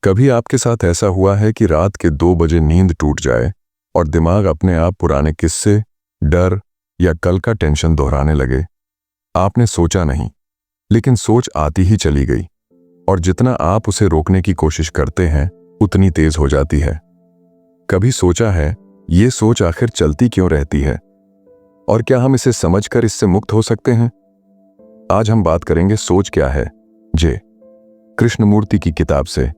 कभी आपके साथ ऐसा हुआ है कि रात के 2 बजे नींद टूट जाए और दिमाग अपने आप पुराने किस्से, डर या कल का टेंशन दोहराने लगे? आपने सोचा नहीं, लेकिन सोच आती ही चली गई, और जितना आप उसे रोकने की कोशिश करते हैं उतनी तेज हो जाती है। कभी सोचा है ये सोच आखिर चलती क्यों रहती है, और क्या हम इसे समझकर इससे मुक्त हो सकते हैं? आज हम बात करेंगे सोच क्या है, जे कृष्णमूर्ति की किताब से।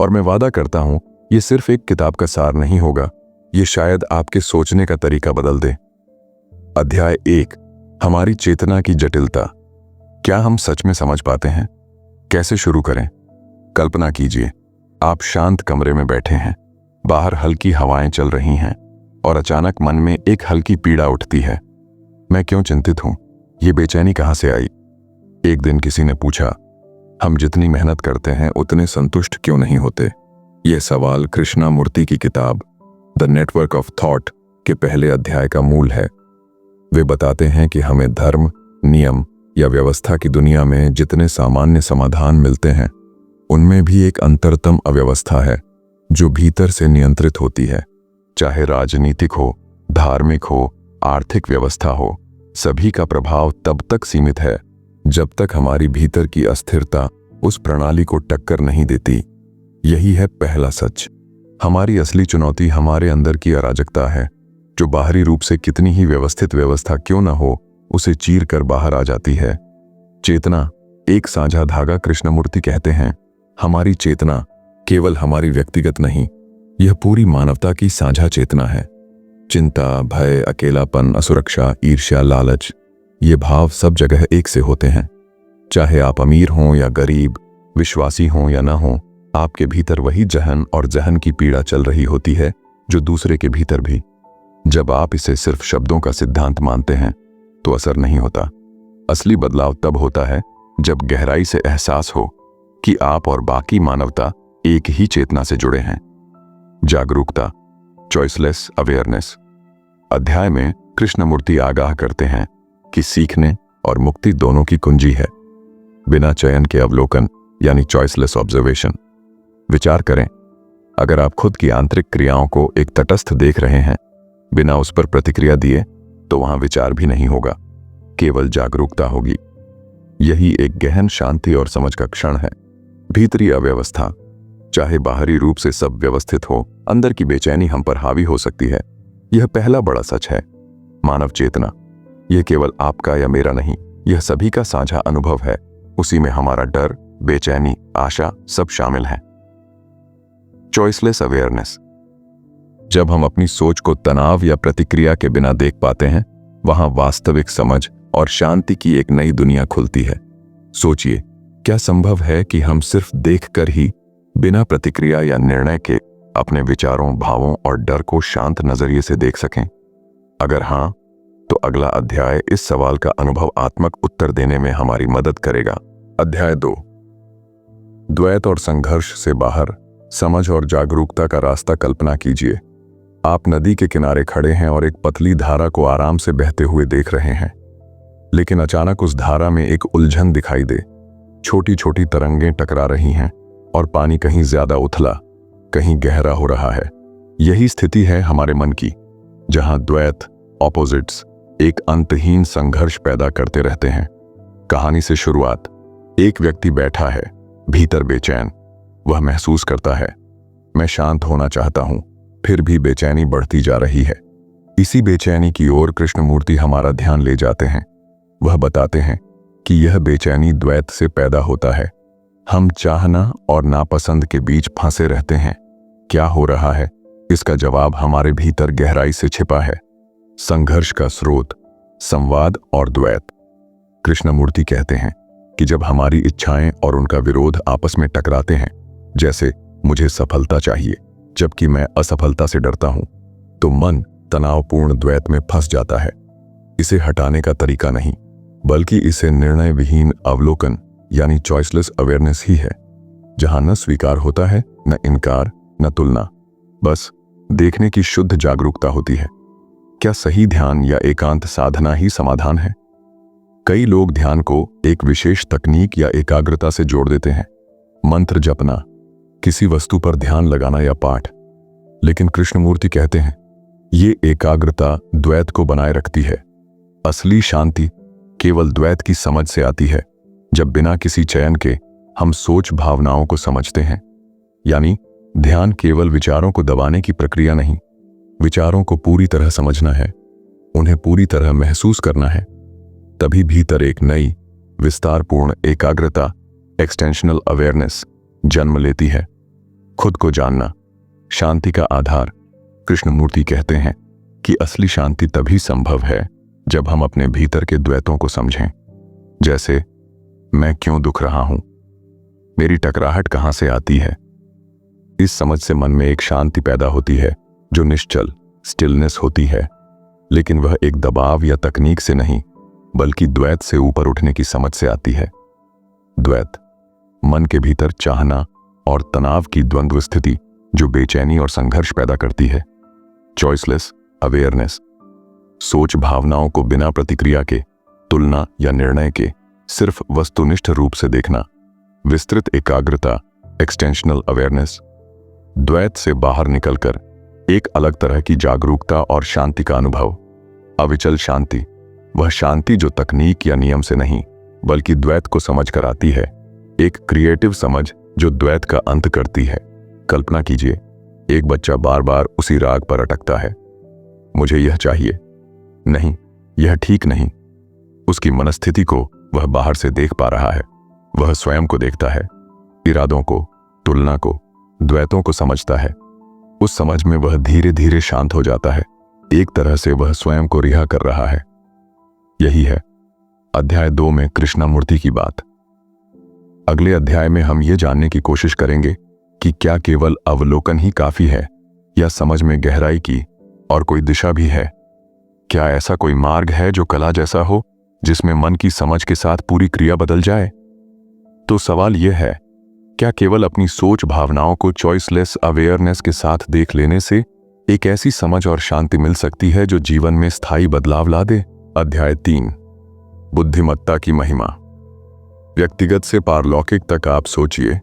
और मैं वादा करता हूं ये सिर्फ एक किताब का सार नहीं होगा, ये शायद आपके सोचने का तरीका बदल दे। अध्याय 1, हमारी चेतना की जटिलता। क्या हम सच में समझ पाते हैं? कैसे शुरू करें? कल्पना कीजिए, आप शांत कमरे में बैठे हैं, बाहर हल्की हवाएं चल रही हैं और अचानक मन में एक हल्की पीड़ा उठती है। मैं क्यों चिंतित हूं? ये बेचैनी कहां से आई? एक दिन किसी ने पूछा, हम जितनी मेहनत करते हैं उतने संतुष्ट क्यों नहीं होते? यह सवाल कृष्णमूर्ति की किताब द नेटवर्क ऑफ थॉट के पहले अध्याय का मूल है। वे बताते हैं कि हमें धर्म, नियम या व्यवस्था की दुनिया में जितने सामान्य समाधान मिलते हैं, उनमें भी एक अंतरतम अव्यवस्था है जो भीतर से नियंत्रित होती है। चाहे राजनीतिक हो, धार्मिक हो, आर्थिक व्यवस्था हो, सभी का प्रभाव तब तक सीमित है जब तक हमारी भीतर की अस्थिरता उस प्रणाली को टक्कर नहीं देती। यही है पहला सच। हमारी असली चुनौती हमारे अंदर की अराजकता है, जो बाहरी रूप से कितनी ही व्यवस्थित व्यवस्था क्यों न हो, उसे चीर कर बाहर आ जाती है। चेतना एक साझा धागा। कृष्णमूर्ति कहते हैं, हमारी चेतना केवल हमारी व्यक्तिगत नहीं, यह पूरी मानवता की साझा चेतना है। चिंता, भय, अकेलापन, असुरक्षा, ईर्ष्या, लालच, ये भाव सब जगह एक से होते हैं। चाहे आप अमीर हों या गरीब, विश्वासी हों या ना हों, आपके भीतर वही जहन और जहन की पीड़ा चल रही होती है जो दूसरे के भीतर भी। जब आप इसे सिर्फ शब्दों का सिद्धांत मानते हैं तो असर नहीं होता। असली बदलाव तब होता है जब गहराई से एहसास हो कि आप और बाकी मानवता एक ही चेतना से जुड़े हैं। जागरूकता, चॉइसलेस अवेयरनेस। अध्याय में कृष्णमूर्ति आगाह करते हैं कि सीखने और मुक्ति दोनों की कुंजी है बिना चयन के अवलोकन, यानी चॉइसलेस ऑब्जर्वेशन। विचार करें, अगर आप खुद की आंतरिक क्रियाओं को एक तटस्थ देख रहे हैं बिना उस पर प्रतिक्रिया दिए, तो वहां विचार भी नहीं होगा, केवल जागरूकता होगी। यही एक गहन शांति और समझ का क्षण है। भीतरी अव्यवस्था, चाहे बाहरी रूप से सब व्यवस्थित हो, अंदर की बेचैनी हम पर हावी हो सकती है। यह पहला बड़ा सच है। मानव चेतना, यह केवल आपका या मेरा नहीं, यह सभी का साझा अनुभव है। उसी में हमारा डर, बेचैनी, आशा सब शामिल है। Choiceless awareness. जब हम अपनी सोच को तनाव या प्रतिक्रिया के बिना देख पाते हैं, वहां वास्तविक समझ और शांति की एक नई दुनिया खुलती है। सोचिए, क्या संभव है कि हम सिर्फ देखकर ही, बिना प्रतिक्रिया या निर्णय के, अपने विचारों, भावों और डर को शांत नजरिए से देख सकें? अगर हां, तो अगला अध्याय इस सवाल का अनुभवात्मक उत्तर देने में हमारी मदद करेगा। अध्याय 2, द्वैत और संघर्ष से बाहर, समझ और जागरूकता का रास्ता। कल्पना कीजिए, आप नदी के किनारे खड़े हैं और एक पतली धारा को आराम से बहते हुए देख रहे हैं, लेकिन अचानक उस धारा में एक उलझन दिखाई दे। छोटी छोटी तरंगें टकरा रही हैं और पानी कहीं ज्यादा उथला, कहीं गहरा हो रहा है। यही स्थिति है हमारे मन की, जहां द्वैत, ऑपोजिट्स, एक अंतहीन संघर्ष पैदा करते रहते हैं। कहानी से शुरुआत। एक व्यक्ति बैठा है, भीतर बेचैन। वह महसूस करता है, मैं शांत होना चाहता हूं, फिर भी बेचैनी बढ़ती जा रही है। इसी बेचैनी की ओर कृष्णमूर्ति हमारा ध्यान ले जाते हैं। वह बताते हैं कि यह बेचैनी द्वैत से पैदा होता है। हम चाहना और नापसंद के बीच फंसे रहते हैं। क्या हो रहा है? इसका जवाब हमारे भीतर गहराई से छिपा है। संघर्ष का स्रोत, संवाद और द्वैत। कृष्णमूर्ति कहते हैं कि जब हमारी इच्छाएं और उनका विरोध आपस में टकराते हैं, जैसे मुझे सफलता चाहिए जबकि मैं असफलता से डरता हूं, तो मन तनावपूर्ण द्वैत में फंस जाता है। इसे हटाने का तरीका नहीं, बल्कि इसे निर्णय विहीन अवलोकन, यानी चॉइसलेस अवेयरनेस ही है, जहां न स्वीकार होता है, न इनकार, न तुलना, बस देखने की शुद्ध जागरूकता होती है। क्या सही ध्यान या एकांत साधना ही समाधान है? कई लोग ध्यान को एक विशेष तकनीक या एकाग्रता से जोड़ देते हैं। मंत्र जपना, किसी वस्तु पर ध्यान लगाना या पाठ। लेकिन कृष्णमूर्ति कहते हैं ये एकाग्रता द्वैत को बनाए रखती है। असली शांति केवल द्वैत की समझ से आती है, जब बिना किसी चयन के हम सोच भावनाओं को समझते हैं। यानी ध्यान केवल विचारों को दबाने की प्रक्रिया नहीं, विचारों को पूरी तरह समझना है, उन्हें पूरी तरह महसूस करना है। तभी भीतर एक नई विस्तारपूर्ण एकाग्रता, एक्सटेंशनल अवेयरनेस जन्म लेती है। खुद को जानना शांति का आधार। कृष्णमूर्ति कहते हैं कि असली शांति तभी संभव है जब हम अपने भीतर के द्वैतों को समझें। जैसे मैं क्यों दुख रहा हूं, मेरी टकराहट कहां से आती है। इस समझ से मन में एक शांति पैदा होती है जो निश्चल स्टिलनेस होती है, लेकिन वह एक दबाव या तकनीक से नहीं बल्कि द्वैत से ऊपर उठने की समझ से आती है। द्वैत मन के भीतर चाहना और तनाव की द्वंद्व स्थिति जो बेचैनी और संघर्ष पैदा करती है। चॉइसलेस अवेयरनेस सोच भावनाओं को बिना प्रतिक्रिया के, तुलना या निर्णय के सिर्फ वस्तुनिष्ठ रूप से देखना। विस्तृत एकाग्रता एक्सटेंशनल अवेयरनेस द्वैत से बाहर निकलकर एक अलग तरह की जागरूकता और शांति का अनुभव। अविचल शांति वह शांति जो तकनीक या नियम से नहीं बल्कि द्वैत को समझ कर आती है। एक क्रिएटिव समझ जो द्वैत का अंत करती है। कल्पना कीजिए, एक बच्चा बार बार उसी राग पर अटकता है। मुझे यह चाहिए, नहीं यह ठीक नहीं। उसकी मनस्थिति को वह बाहर से देख पा रहा है। वह स्वयं को देखता है, इरादों को, तुलना को, द्वैतों को समझता है। उस समझ में वह धीरे धीरे शांत हो जाता है। एक तरह से वह स्वयं को रिहा कर रहा है। यही है अध्याय 2 में कृष्णमूर्ति की बात। अगले अध्याय में हम ये जानने की कोशिश करेंगे कि क्या केवल अवलोकन ही काफी है या समझ में गहराई की और कोई दिशा भी है। क्या ऐसा कोई मार्ग है जो कला जैसा हो, जिसमें मन की समझ के साथ पूरी क्रिया बदल जाए। तो सवाल यह है, क्या केवल अपनी सोच भावनाओं को चॉइसलेस अवेयरनेस के साथ देख लेने से एक ऐसी समझ और शांति मिल सकती है जो जीवन में स्थायी बदलाव ला दे। अध्याय 3 बुद्धिमत्ता की महिमा। व्यक्तिगत से पारलौकिक तक आप सोचिए,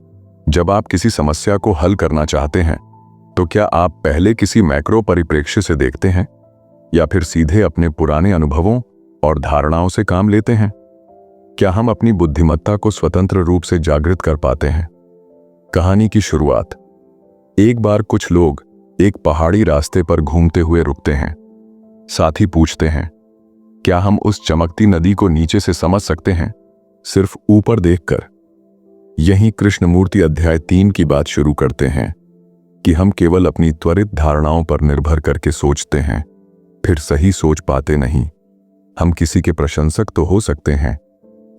जब आप किसी समस्या को हल करना चाहते हैं तो क्या आप पहले किसी मैक्रो परिप्रेक्ष्य से देखते हैं या फिर सीधे अपने पुराने अनुभवों और धारणाओं से काम लेते हैं। क्या हम अपनी बुद्धिमत्ता को स्वतंत्र रूप से जागृत कर पाते हैं। कहानी की शुरुआत। एक बार कुछ लोग एक पहाड़ी रास्ते पर घूमते हुए रुकते हैं। साथी पूछते हैं, क्या हम उस चमकती नदी को नीचे से समझ सकते हैं, सिर्फ ऊपर देखकर। यहीं कृष्णमूर्ति अध्याय 3 की बात शुरू करते हैं कि हम केवल अपनी त्वरित धारणाओं पर निर्भर करके सोचते हैं, फिर सही सोच पाते नहीं। हम किसी के प्रशंसक तो हो सकते हैं,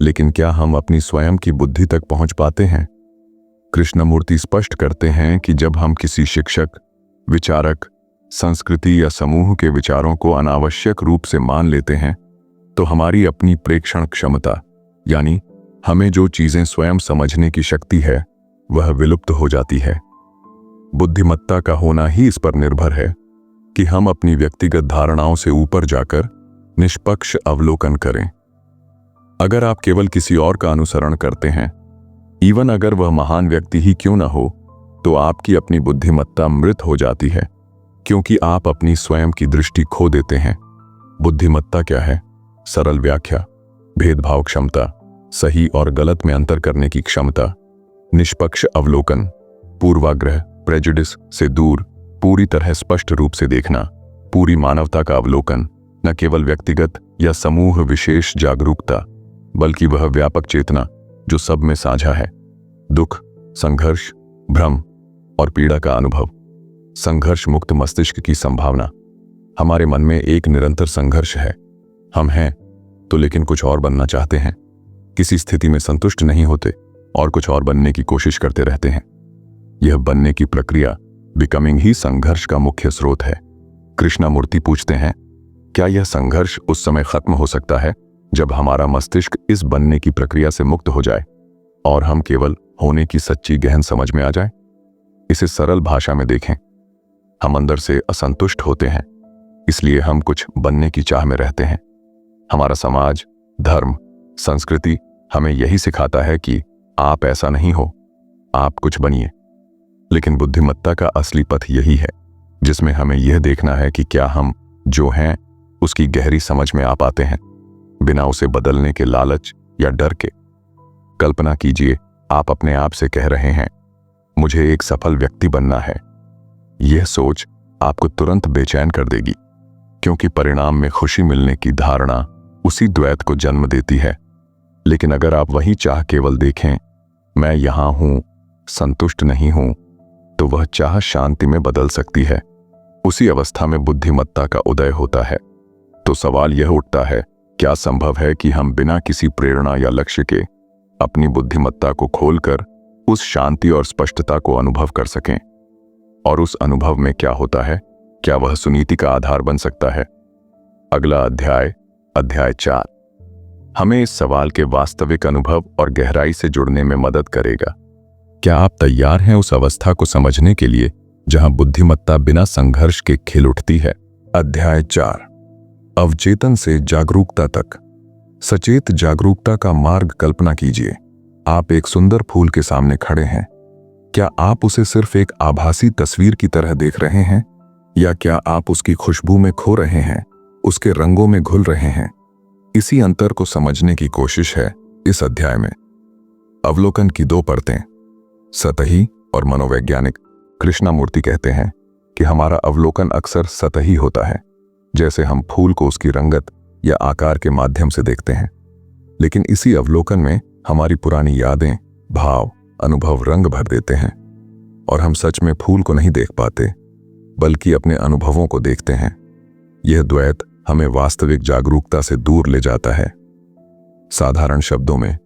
लेकिन क्या हम अपनी स्वयं की बुद्धि तक पहुंच पाते हैं। कृष्णमूर्ति स्पष्ट करते हैं कि जब हम किसी शिक्षक, विचारक, संस्कृति या समूह के विचारों को अनावश्यक रूप से मान लेते हैं तो हमारी अपनी प्रेक्षण क्षमता, यानी हमें जो चीजें स्वयं समझने की शक्ति है, वह विलुप्त हो जाती है। बुद्धिमत्ता का होना ही इस पर निर्भर है कि हम अपनी व्यक्तिगत धारणाओं से ऊपर जाकर निष्पक्ष अवलोकन करें। अगर आप केवल किसी और का अनुसरण करते हैं, इवन अगर वह महान व्यक्ति ही क्यों न हो, तो आपकी अपनी बुद्धिमत्ता मृत हो जाती है, क्योंकि आप अपनी स्वयं की दृष्टि खो देते हैं। बुद्धिमत्ता क्या है? सरल व्याख्या, भेदभाव क्षमता, सही और गलत में अंतर करने की क्षमता, निष्पक्ष अवलोकन, पूर्वाग्रह प्रेजुडिस से दूर पूरी तरह स्पष्ट रूप से देखना, पूरी मानवता का अवलोकन, न केवल व्यक्तिगत या समूह विशेष जागरूकता, बल्कि वह व्यापक चेतना जो सब में साझा है। दुख, संघर्ष, भ्रम और पीड़ा का अनुभव, संघर्ष मुक्त मस्तिष्क की संभावना। हमारे मन में एक निरंतर संघर्ष है। हम हैं तो लेकिन कुछ और बनना चाहते हैं, किसी स्थिति में संतुष्ट नहीं होते और कुछ और बनने की कोशिश करते रहते हैं। यह बनने की प्रक्रिया, बिकमिंग, ही संघर्ष का मुख्य स्रोत है। कृष्णमूर्ति पूछते हैं, क्या यह संघर्ष उस समय खत्म हो सकता है जब हमारा मस्तिष्क इस बनने की प्रक्रिया से मुक्त हो जाए और हम केवल होने की सच्ची गहन समझ में आ जाए? इसे सरल भाषा में देखें, हम अंदर से असंतुष्ट होते हैं, इसलिए हम कुछ बनने की चाह में रहते हैं। हमारा समाज, धर्म, संस्कृति हमें यही सिखाता है कि आप ऐसा नहीं हो, आप कुछ बनिए। लेकिन बुद्धिमत्ता का असली पथ यही है, जिसमें हमें यह देखना है कि क्या हम जो हैं उसकी गहरी समझ में आ पाते हैं, बिना उसे बदलने के लालच या डर के। कल्पना कीजिए, आप अपने आप से कह रहे हैं, मुझे एक सफल व्यक्ति बनना है। यह सोच आपको तुरंत बेचैन कर देगी, क्योंकि परिणाम में खुशी मिलने की धारणा उसी द्वैत को जन्म देती है। लेकिन अगर आप वही चाह केवल देखें, मैं यहां हूं, संतुष्ट नहीं हूं, तो वह चाह शांति में बदल सकती है। उसी अवस्था में बुद्धिमत्ता का उदय होता है। तो सवाल यह उठता है, क्या संभव है कि हम बिना किसी प्रेरणा या लक्ष्य के अपनी बुद्धिमत्ता को खोलकर उस शांति और स्पष्टता को अनुभव कर सकें? और उस अनुभव में क्या होता है, क्या वह सुनीति का आधार बन सकता है? अगला अध्याय, अध्याय 4, हमें इस सवाल के वास्तविक अनुभव और गहराई से जुड़ने में मदद करेगा। क्या आप तैयार हैं उस अवस्था को समझने के लिए जहां बुद्धिमत्ता बिना संघर्ष के खिल उठती है? अध्याय 4, अवचेतन से जागरूकता तक। सचेत जागरूकता का मार्ग कल्पना कीजिए। आप एक सुंदर फूल के सामने खड़े हैं। क्या आप उसे सिर्फ एक आभासी तस्वीर की तरह देख रहे हैं, या क्या आप उसकी खुशबू में खो रहे हैं, उसके रंगों में घुल रहे हैं? इसी अंतर को समझने की कोशिश है इस अध्याय में। अवलोकन की दो परतें, सतही और मनोवैज्ञानिक। कृष्णमूर्ति कहते हैं कि हमारा अवलोकन अक्सर सतही होता है, जैसे हम फूल को उसकी रंगत या आकार के माध्यम से देखते हैं। लेकिन इसी अवलोकन में हमारी पुरानी यादें, भाव, अनुभव रंग भर देते हैं, और हम सच में फूल को नहीं देख पाते, बल्कि अपने अनुभवों को देखते हैं। यह द्वैत हमें वास्तविक जागरूकता से दूर ले जाता है। साधारण शब्दों में,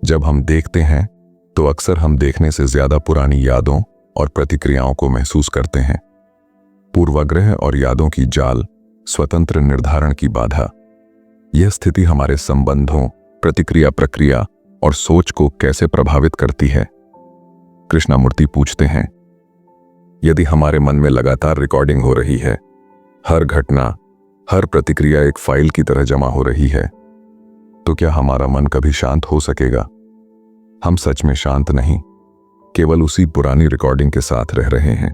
जब हम देखते हैं तो अक्सर हम देखने से ज्यादा पुरानी यादों और प्रतिक्रियाओं को महसूस करते हैं। पूर्वाग्रह और यादों की जाल, स्वतंत्र निर्धारण की बाधा। यह स्थिति हमारे संबंधों, प्रतिक्रिया प्रक्रिया और सोच को कैसे प्रभावित करती है? कृष्णमूर्ति पूछते हैं, यदि हमारे मन में लगातार रिकॉर्डिंग हो रही है, हर घटना, हर प्रतिक्रिया एक फाइल की तरह जमा हो रही है, तो क्या हमारा मन कभी शांत हो सकेगा? हम सच में शांत नहीं, केवल उसी पुरानी रिकॉर्डिंग के साथ रह रहे हैं।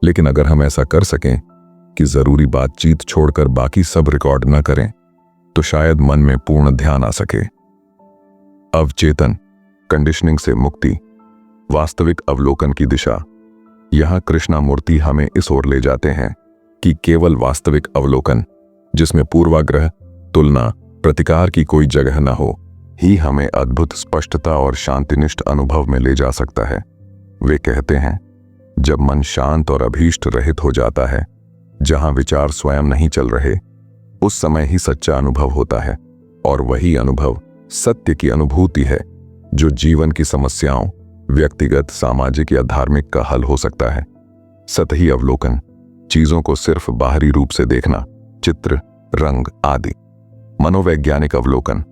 लेकिन अगर हम ऐसा कर सकें कि जरूरी बातचीत छोड़कर बाकी सब रिकॉर्ड न करें, तो शायद मन में पूर्ण ध्यान आ सके। अवचेतन, कंडीशनिंग से मुक्ति, वास्तविक अवलोकन की दिशा। यहां कृष्णमूर्ति हमें इस ओर ले जाते हैं कि केवल वास्तविक अवलोकन, जिसमें पूर्वाग्रह, तुलना, प्रतिकार की कोई जगह न हो, ही हमें अद्भुत स्पष्टता और शांतिनिष्ठ अनुभव में ले जा सकता है। वे कहते हैं, जब मन शांत और अभीष्ट रहित हो जाता है, जहां विचार स्वयं नहीं चल रहे, उस समय ही सच्चा अनुभव होता है। और वही अनुभव सत्य की अनुभूति है, जो जीवन की समस्याओं, व्यक्तिगत, सामाजिक या धार्मिक का हल हो सकता है। सतही अवलोकन, चीजों को सिर्फ बाहरी रूप से देखना, चित्र, रंग आदि। मनोवैज्ञानिक अवलोकन,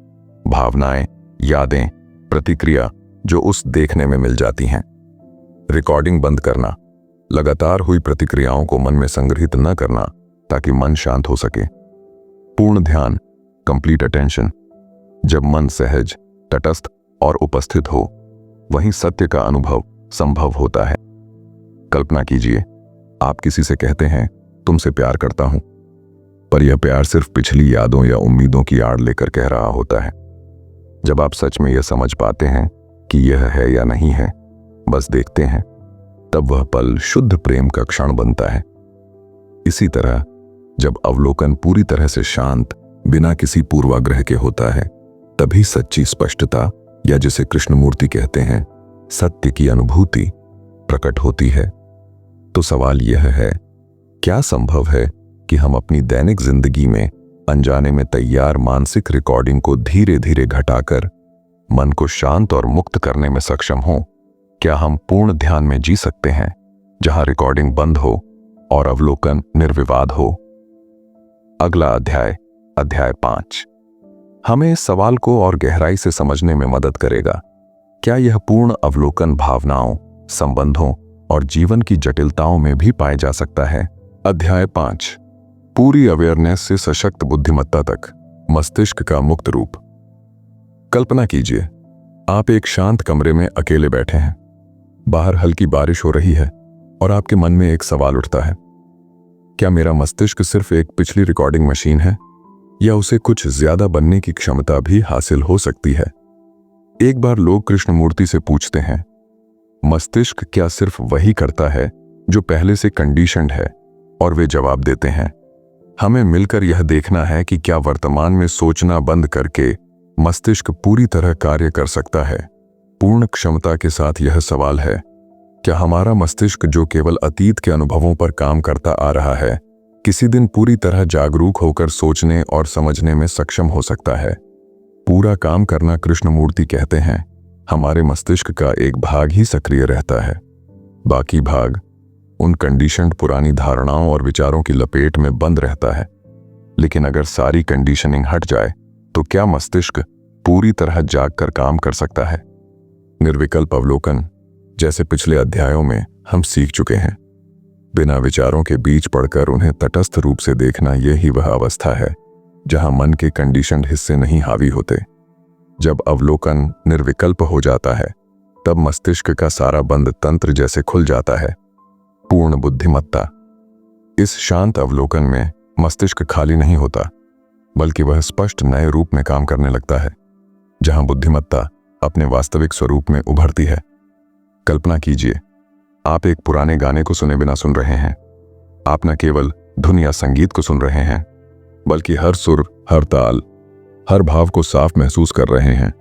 भावनाएं, यादें, प्रतिक्रिया जो उस देखने में मिल जाती हैं। रिकॉर्डिंग बंद करना, लगातार हुई प्रतिक्रियाओं को मन में संग्रहित न करना, ताकि मन शांत हो सके। पूर्ण ध्यान, कंप्लीट अटेंशन, जब मन सहज, तटस्थ और उपस्थित हो, वहीं सत्य का अनुभव संभव होता है। कल्पना कीजिए, आप किसी से कहते हैं, तुमसे प्यार करता हूं, पर यह प्यार सिर्फ पिछली यादों या उम्मीदों की आड़ लेकर कह रहा होता है। जब आप सच में यह समझ पाते हैं कि यह है या नहीं है, बस देखते हैं, तब वह पल शुद्ध प्रेम का क्षण बनता है। इसी तरह जब अवलोकन पूरी तरह से शांत, बिना किसी पूर्वाग्रह के होता है, तभी सच्ची स्पष्टता, या जिसे कृष्णमूर्ति कहते हैं, सत्य की अनुभूति प्रकट होती है। तो सवाल यह है, क्या संभव है कि हम अपनी दैनिक जिंदगी में अनजाने में तैयार मानसिक रिकॉर्डिंग को धीरे धीरे घटाकर मन को शांत और मुक्त करने में सक्षम हों? क्या हम पूर्ण ध्यान में जी सकते हैं, जहां रिकॉर्डिंग बंद हो और अवलोकन निर्विवाद हो? अगला अध्याय, अध्याय 5, हमें इस सवाल को और गहराई से समझने में मदद करेगा। क्या यह पूर्ण अवलोकन भावनाओं, संबंधों और जीवन की जटिलताओं में भी पाया जा सकता है? अध्याय 5, पूरी अवेयरनेस से सशक्त बुद्धिमत्ता तक, मस्तिष्क का मुक्त रूप। कल्पना कीजिए, आप एक शांत कमरे में अकेले बैठे हैं। बाहर हल्की बारिश हो रही है और आपके मन में एक सवाल उठता है, क्या मेरा मस्तिष्क सिर्फ एक पिछली रिकॉर्डिंग मशीन है या उसे कुछ ज्यादा बनने की क्षमता भी हासिल हो सकती है? एक बार लोग कृष्णमूर्ति से पूछते हैं, मस्तिष्क क्या सिर्फ वही करता है जो पहले से कंडीशन्ड है? और वे जवाब देते हैं, हमें मिलकर यह देखना है कि क्या वर्तमान में सोचना बंद करके मस्तिष्क पूरी तरह कार्य कर सकता है पूर्ण क्षमता के साथ। यह सवाल है, क्या हमारा मस्तिष्क जो केवल अतीत के अनुभवों पर काम करता आ रहा है, किसी दिन पूरी तरह जागरूक होकर सोचने और समझने में सक्षम हो सकता है? पूरा काम करना, कृष्णमूर्ति कहते हैं, हमारे मस्तिष्क का एक भाग ही सक्रिय रहता है। बाकी भाग उन कंडीशन्ड पुरानी धारणाओं और विचारों की लपेट में बंद रहता है। लेकिन अगर सारी कंडीशनिंग हट जाए तो क्या मस्तिष्क पूरी तरह जागकर काम कर सकता है? निर्विकल्प अवलोकन, जैसे पिछले अध्यायों में हम सीख चुके हैं, बिना विचारों के बीच पड़कर उन्हें तटस्थ रूप से देखना, यही वह अवस्था है जहां मन के कंडीशन्ड हिस्से नहीं हावी होते। जब अवलोकन निर्विकल्प हो जाता है तब मस्तिष्क का सारा बंद तंत्र जैसे खुल जाता है। पूर्ण बुद्धिमत्ता। इस शांत अवलोकन में मस्तिष्क खाली नहीं होता, बल्कि वह स्पष्ट नए रूप में काम करने लगता है, जहां बुद्धिमत्ता अपने वास्तविक स्वरूप में उभरती है। कल्पना कीजिए, आप एक पुराने गाने को सुने बिना सुन रहे हैं। आप न केवल धुन या संगीत को सुन रहे हैं, बल्कि हर सुर, हर ताल, हर भाव को साफ महसूस कर रहे हैं,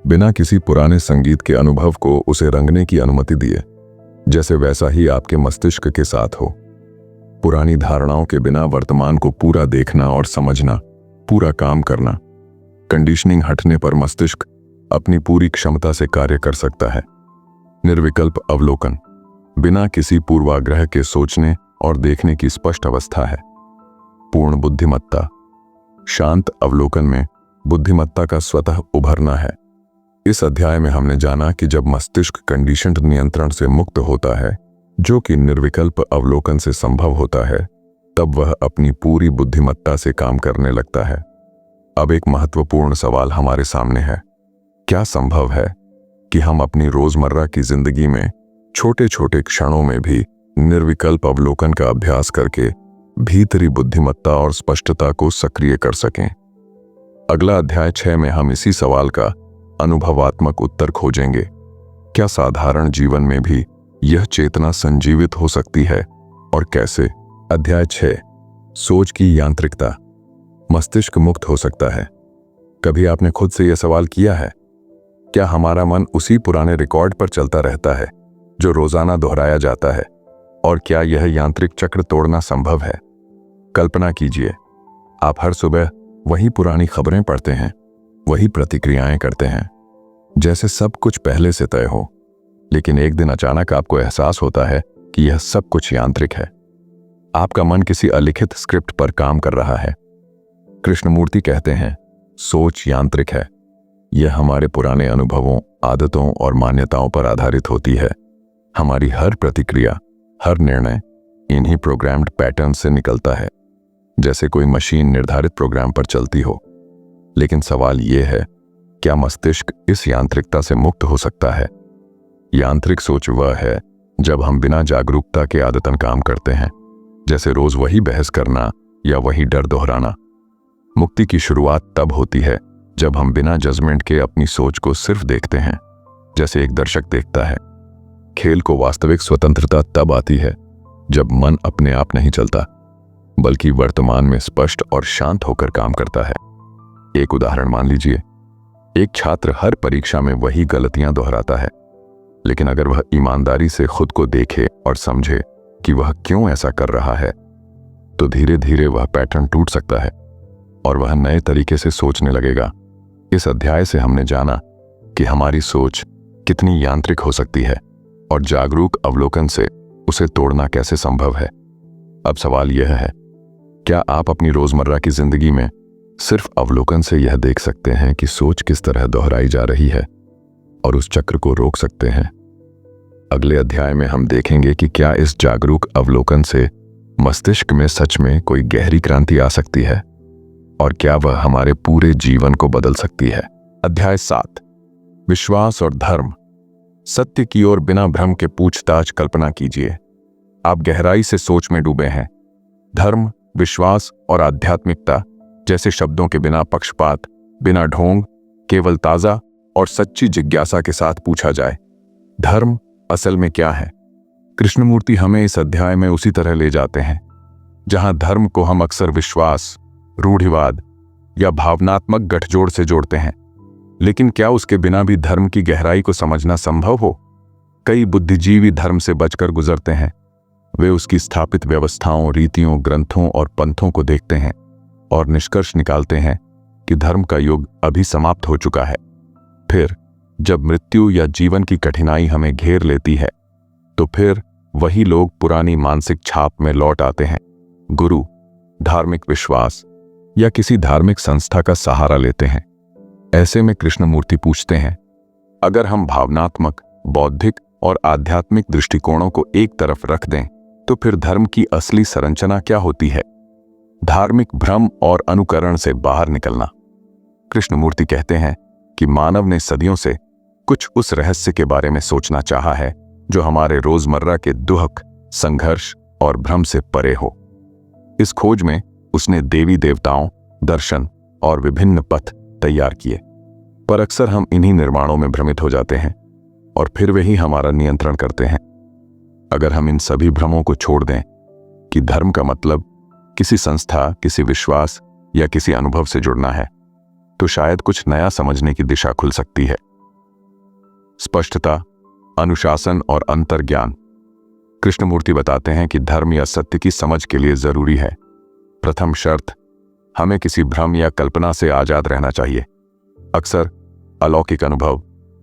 बिना किसी पुराने संगीत के अनुभव को उसे रंगने की अनुमति दिए। जैसे वैसा ही आपके मस्तिष्क के साथ हो। पुरानी धारणाओं के बिना वर्तमान को पूरा देखना और समझना, पूरा काम करना। कंडीशनिंग हटने पर मस्तिष्क अपनी पूरी क्षमता से कार्य कर सकता है। निर्विकल्प अवलोकन, बिना किसी पूर्वाग्रह के सोचने और देखने की स्पष्ट अवस्था है। पूर्ण बुद्धिमत्ता, शांत अवलोकन में बुद्धिमत्ता का स्वतः उभरना है। इस अध्याय में हमने जाना कि जब मस्तिष्क कंडीशन्ड नियंत्रण से मुक्त होता है, जो कि निर्विकल्प अवलोकन से संभव होता है, तब वह अपनी पूरी बुद्धिमत्ता से काम करने लगता है। अब एक महत्वपूर्ण सवाल हमारे सामने है, क्या संभव है कि हम अपनी रोजमर्रा की जिंदगी में छोटे छोटे क्षणों में भी निर्विकल्प अवलोकन का अभ्यास करके भीतरी बुद्धिमत्ता और स्पष्टता को सक्रिय कर सकें? अगला अध्याय 6 में हम इसी सवाल का अनुभवात्मक उत्तर खोजेंगे। क्या साधारण जीवन में भी यह चेतना संजीवित हो सकती है और कैसे? अध्याय 6, सोच की यांत्रिकता। मस्तिष्क मुक्त हो सकता है। कभी आपने खुद से यह सवाल किया है, क्या हमारा मन उसी पुराने रिकॉर्ड पर चलता रहता है जो रोजाना दोहराया जाता है? और क्या यह यांत्रिक चक्र तोड़ना संभव है? कल्पना कीजिए, आप हर सुबह वही पुरानी खबरें पढ़ते हैं, वही प्रतिक्रियाएं करते हैं, जैसे सब कुछ पहले से तय हो। लेकिन एक दिन अचानक आपको एहसास होता है कि यह सब कुछ यांत्रिक है। आपका मन किसी अलिखित स्क्रिप्ट पर काम कर रहा है। कृष्णमूर्ति कहते हैं, सोच यांत्रिक है। यह हमारे पुराने अनुभवों, आदतों और मान्यताओं पर आधारित होती है। हमारी हर प्रतिक्रिया, हर निर्णय इन्हीं प्रोग्राम्ड पैटर्न से निकलता है, जैसे कोई मशीन निर्धारित प्रोग्राम पर चलती हो। लेकिन सवाल यह है, क्या मस्तिष्क इस यांत्रिकता से मुक्त हो सकता है? यांत्रिक सोच वह है जब हम बिना जागरूकता के आदतन काम करते हैं, जैसे रोज वही बहस करना या वही डर दोहराना। मुक्ति की शुरुआत तब होती है जब हम बिना जजमेंट के अपनी सोच को सिर्फ देखते हैं, जैसे एक दर्शक देखता है। खेल को वास्तविक स्वतंत्रता तब आती है जब मन अपने आप नहीं चलता, बल्कि वर्तमान में स्पष्ट और शांत होकर काम करता है। एक उदाहरण मान लीजिए, एक छात्र हर परीक्षा में वही गलतियां दोहराता है, लेकिन अगर वह ईमानदारी से खुद को देखे और समझे कि वह क्यों ऐसा कर रहा है, तो धीरे धीरे वह पैटर्न टूट सकता है और वह नए तरीके से सोचने लगेगा। इस अध्याय से हमने जाना कि हमारी सोच कितनी यांत्रिक हो सकती है और जागरूक अवलोकन से उसे तोड़ना कैसे संभव है। अब सवाल यह है, क्या आप अपनी रोजमर्रा की जिंदगी में सिर्फ अवलोकन से यह देख सकते हैं कि सोच किस तरह दोहराई जा रही है और उस चक्र को रोक सकते हैं? अगले अध्याय में हम देखेंगे कि क्या इस जागरूक अवलोकन से मस्तिष्क में सच में कोई गहरी क्रांति आ सकती है और क्या वह हमारे पूरे जीवन को बदल सकती है। अध्याय 7, विश्वास और धर्म। सत्य की ओर बिना भ्रम के पूछताछ। कल्पना कीजिए, आप गहराई से सोच में डूबे हैं। धर्म, विश्वास और आध्यात्मिकता जैसे शब्दों के बिना पक्षपात, बिना ढोंग, केवल ताजा और सच्ची जिज्ञासा के साथ पूछा जाए, धर्म असल में क्या है? कृष्णमूर्ति हमें इस अध्याय में उसी तरह ले जाते हैं जहां धर्म को हम अक्सर विश्वास, रूढ़िवाद या भावनात्मक गठजोड़ से जोड़ते हैं। लेकिन क्या उसके बिना भी धर्म की गहराई को समझना संभव हो? कई बुद्धिजीवी धर्म से बचकर गुजरते हैं। वे उसकी स्थापित व्यवस्थाओं, रीतियों, ग्रंथों और पंथों को देखते हैं और निष्कर्ष निकालते हैं कि धर्म का युग अभी समाप्त हो चुका है। फिर जब मृत्यु या जीवन की कठिनाई हमें घेर लेती है, तो फिर वही लोग पुरानी मानसिक छाप में लौट आते हैं। गुरु, धार्मिक विश्वास या किसी धार्मिक संस्था का सहारा लेते हैं। ऐसे में कृष्णमूर्ति पूछते हैं, अगर हम भावनात्मक, बौद्धिक और आध्यात्मिक दृष्टिकोणों को एक तरफ रख दें, तो फिर धर्म की असली संरचना क्या होती है? धार्मिक भ्रम और अनुकरण से बाहर निकलना। कृष्णमूर्ति कहते हैं कि मानव ने सदियों से कुछ उस रहस्य के बारे में सोचना चाहा है जो हमारे रोजमर्रा के दुख, संघर्ष और भ्रम से परे हो। इस खोज में उसने देवी देवताओं, दर्शन और विभिन्न पथ तैयार किए, पर अक्सर हम इन्हीं निर्माणों में भ्रमित हो जाते हैं और फिर वही हमारा नियंत्रण करते हैं। अगर हम इन सभी भ्रमों को छोड़ दें कि धर्म का मतलब किसी संस्था, किसी विश्वास या किसी अनुभव से जुड़ना है, तो शायद कुछ नया समझने की दिशा खुल सकती है। स्पष्टता, अनुशासन और अंतर्ज्ञान। कृष्णमूर्ति बताते हैं कि धर्म या सत्य की समझ के लिए जरूरी है, प्रथम शर्त, हमें किसी भ्रम या कल्पना से आजाद रहना चाहिए। अक्सर अलौकिक अनुभव,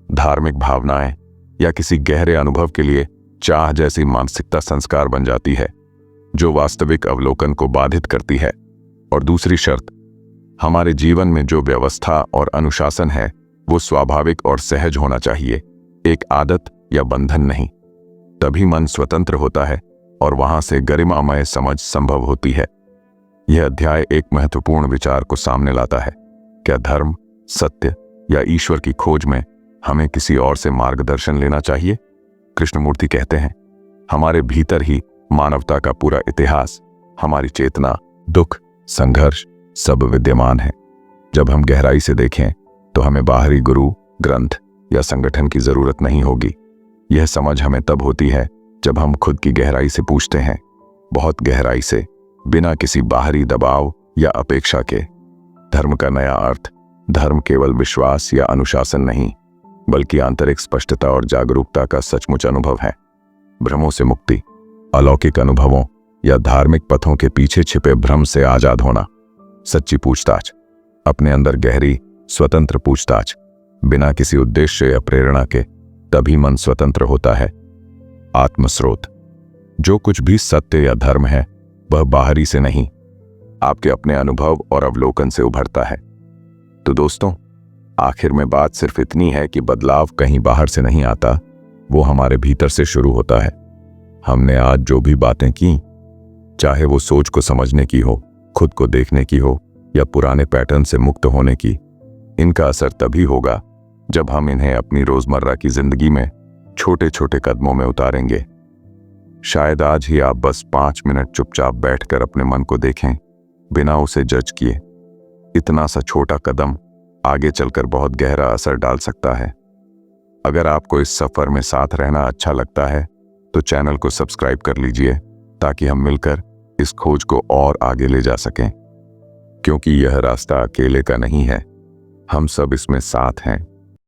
धार्मिक भावनाएं या किसी गहरे अनुभव के लिए चाह जैसी मानसिकता संस्कार बन जाती है, जो वास्तविक अवलोकन को बाधित करती है। और दूसरी शर्त, हमारे जीवन में जो व्यवस्था और अनुशासन है वो स्वाभाविक और सहज होना चाहिए, एक आदत या बंधन नहीं। तभी मन स्वतंत्र होता है और वहां से गरिमामय समझ संभव होती है। यह अध्याय एक महत्वपूर्ण विचार को सामने लाता है। क्या धर्म, सत्य या ईश्वर की खोज में हमें किसी और से मार्गदर्शन लेना चाहिए? कृष्णमूर्ति कहते हैं, हमारे भीतर ही मानवता का पूरा इतिहास, हमारी चेतना, दुख, संघर्ष सब विद्यमान है। जब हम गहराई से देखें तो हमें बाहरी गुरु, ग्रंथ या संगठन की जरूरत नहीं होगी। यह समझ हमें तब होती है जब हम खुद की गहराई से पूछते हैं, बहुत गहराई से, बिना किसी बाहरी दबाव या अपेक्षा के। धर्म का नया अर्थ, धर्म केवल विश्वास या अनुशासन नहीं, बल्कि आंतरिक स्पष्टता और जागरूकता का सचमुच अनुभव है। भ्रमों से मुक्ति, अलौकिक अनुभवों या धार्मिक पथों के पीछे छिपे भ्रम से आजाद होना। सच्ची पूछताछ, अपने अंदर गहरी, स्वतंत्र पूछताछ, बिना किसी उद्देश्य या प्रेरणा के, तभी मन स्वतंत्र होता है। आत्मस्रोत, जो कुछ भी सत्य या धर्म है वह बाहरी से नहीं, आपके अपने अनुभव और अवलोकन से उभरता है। तो दोस्तों, आखिर में बात सिर्फ इतनी है कि बदलाव कहीं बाहर से नहीं आता, वो हमारे भीतर से शुरू होता है। हमने आज जो भी बातें की, चाहे वो सोच को समझने की हो, खुद को देखने की हो या पुराने पैटर्न से मुक्त होने की, इनका असर तभी होगा जब हम इन्हें अपनी रोजमर्रा की जिंदगी में छोटे छोटे कदमों में उतारेंगे। शायद आज ही आप बस 5 मिनट चुपचाप बैठकर अपने मन को देखें, बिना उसे जज किए। इतना सा छोटा कदम आगे चलकर बहुत गहरा असर डाल सकता है। अगर आपको इस सफर में साथ रहना अच्छा लगता है तो चैनल को सब्सक्राइब कर लीजिए, ताकि हम मिलकर इस खोज को और आगे ले जा सकें। क्योंकि यह रास्ता अकेले का नहीं है, हम सब इसमें साथ हैं।